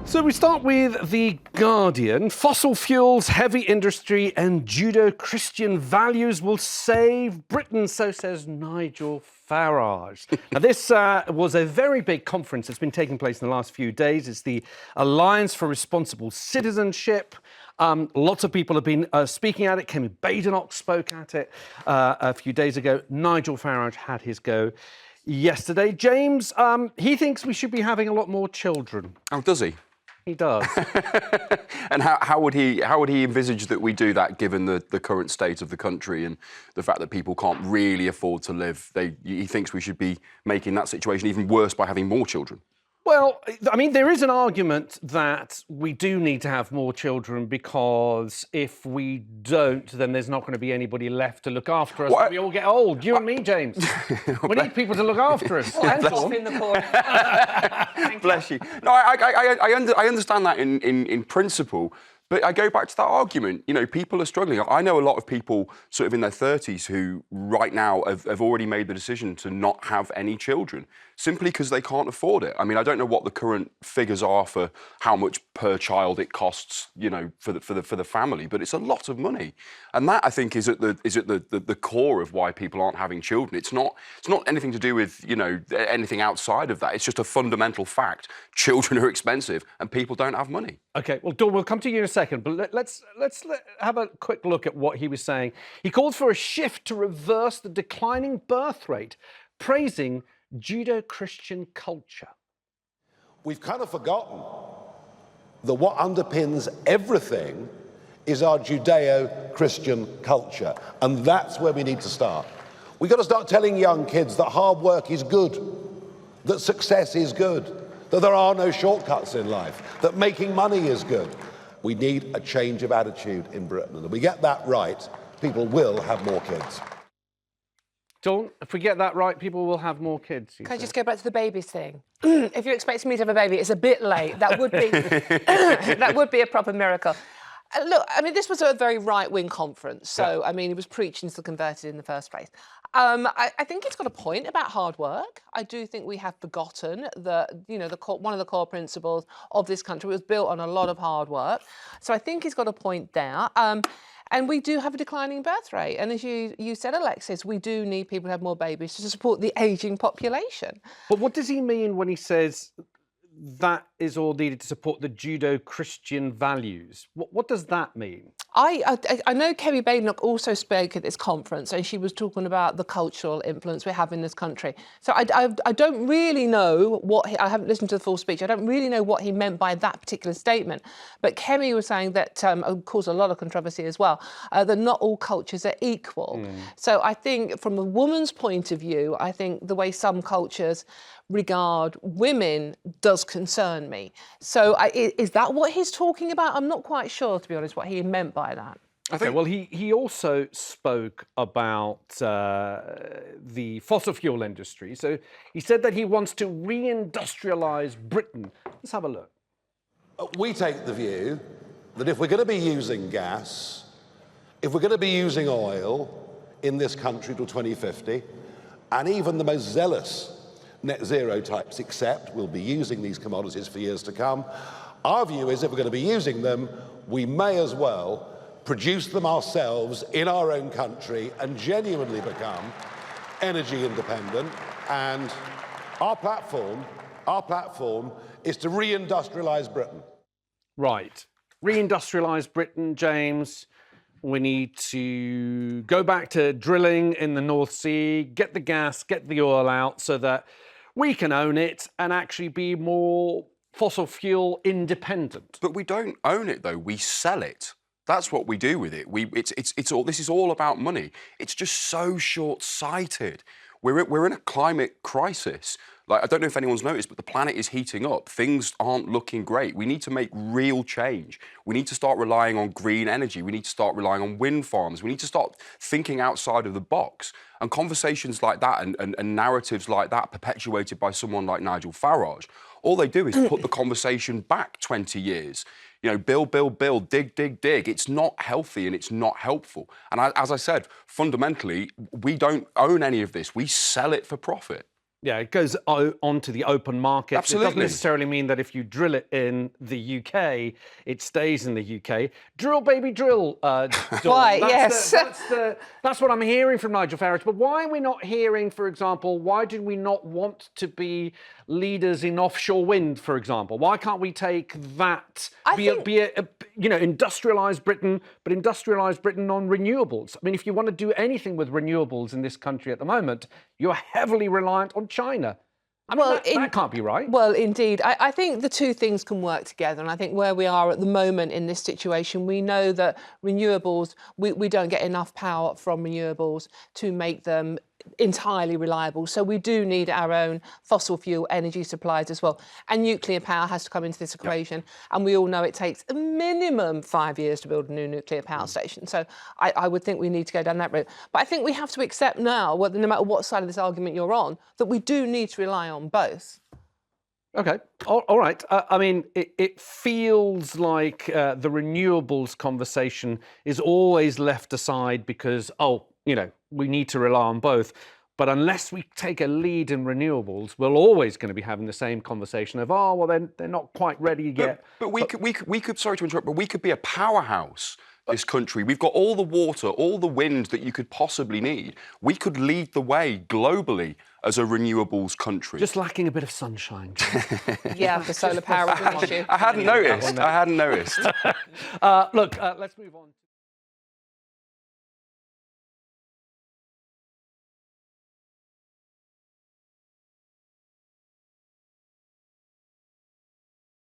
So we start with The Guardian. Fossil fuels, heavy industry and Judeo-Christian values will save Britain, so says Nigel Farage. Now, this was a very big conference that's been taking place in the last few days. It's the Alliance for Responsible Citizenship. Lots of people have been speaking at it. Kemi Badenoch spoke at it a few days ago. Nigel Farage had his go yesterday. James, he thinks we should be having a lot more children. Oh, does he? He does. And how would he envisage that we do that, given the current state of the country and the fact that people can't really afford to live? He thinks we should be making that situation even worse by having more children. Well, I mean, there is an argument that we do need to have more children because if we don't, then there's not going to be anybody left to look after us when we all get old. You and me, James. We need people to look after us. In the corner. Bless you. No, I understand that in principle. But I go back to that argument. You know, people are struggling. I know a lot of people sort of in their 30s who right now have already made the decision to not have any children simply because they can't afford it. I mean, I don't know what the current figures are for how much per child it costs, you know, for the family, but it's a lot of money. And that, I think, is at the core of why people aren't having children. It's not anything to do with, you know, anything outside of that. It's just a fundamental fact. Children are expensive and people don't have money. OK, well, Dawn, we'll come to you in a second, but let's have a quick look at what he was saying. He called for a shift to reverse the declining birth rate, praising Judeo-Christian culture. We've kind of forgotten that what underpins everything is our Judeo-Christian culture, and that's where we need to start. We've got to start telling young kids that hard work is good, that success is good, that there are no shortcuts in life, that making money is good. We need a change of attitude in Britain, and if we get that right, people will have more kids. Dawn, if we get that right, people will have more kids. Can I just go back to the babies thing? If you're expecting me to have a baby, it's a bit late. That would be that would be a proper miracle. Look, I mean, this was a very right-wing conference, so I mean, it was preaching to the converted in the first place. I think it's got a point about hard work. I do think we have forgotten that, you know, one of the core principles of this country was built on a lot of hard work. So I think he's got a point there. And we do have a declining birth rate. And as you said, Alexis, we do need people to have more babies to support the ageing population. But what does he mean when he says that is all needed to support the Judeo-Christian values? What does that mean? I know Kemi Badenoch also spoke at this conference, and she was talking about the cultural influence we have in this country. So I don't really know I haven't listened to the full speech. I don't really know what he meant by that particular statement. But Kemi was saying that, caused a lot of controversy as well, that not all cultures are equal. So I think from a woman's point of view, I think the way some cultures regard women does concern me. So is that what he's talking about? I'm not quite sure, to be honest, what he meant by that. Okay, well, he also spoke about the fossil fuel industry. So he said that he wants to reindustrialise Britain. Let's have a look. We take the view that if we're going to be using gas, if we're going to be using oil in this country till 2050, and even the most zealous net zero types accept we'll be using these commodities for years to come, our view is if we're going to be using them, we may as well produce them ourselves in our own country and genuinely become energy independent. And our platform is to reindustrialise Britain. Right. Reindustrialise Britain, James. We need to go back to drilling in the North Sea, get the gas, get the oil out so that we can own it and actually be more fossil fuel independent. But we don't own it, though. We sell it. That's what we do with it. This is all about money. It's just so short-sighted. We're in a climate crisis. Like, I don't know if anyone's noticed, but the planet is heating up. Things aren't looking great. We need to make real change. We need to start relying on green energy. We need to start relying on wind farms. We need to start thinking outside of the box. And conversations like that and narratives like that perpetuated by someone like Nigel Farage, all they do is put the conversation back 20 years. You know, build, dig. It's not healthy and it's not helpful. And as I said, fundamentally, we don't own any of this. We sell it for profit. Yeah, it goes onto the open market. It Absolutely. doesn't necessarily mean that if you drill it in the UK, it stays in the UK. Drill, baby, drill. Dawn. Right, That's yes. that's what I'm hearing from Nigel Farage. But why are we not hearing, for example, why do we not want to be leaders in offshore wind, for example? Why can't we take that, industrialise Britain, but industrialise Britain on renewables? I mean, if you want to do anything with renewables in this country at the moment, you're heavily reliant on China. I mean, that can't be right. Well, indeed. I think the two things can work together. And I think where we are at the moment in this situation, we know that renewables, we don't get enough power from renewables to make them entirely reliable. So we do need our own fossil fuel energy supplies as well. And nuclear power has to come into this equation. Yep. And we all know it takes a minimum 5 years to build a new nuclear power station. So I would think we need to go down that route. But I think we have to accept now, no matter what side of this argument you're on, that we do need to rely on both. OK, all right. I mean, it feels like the renewables conversation is always left aside because, we need to rely on both. But unless we take a lead in renewables, we're always going to be having the same conversation of, they're not quite ready yet. But we could, sorry to interrupt, but we could be a powerhouse, this country. We've got all the water, all the wind that you could possibly need. We could lead the way globally as a renewables country. Just lacking a bit of sunshine. Yeah, the solar power is an issue. I hadn't noticed. Look, let's move on.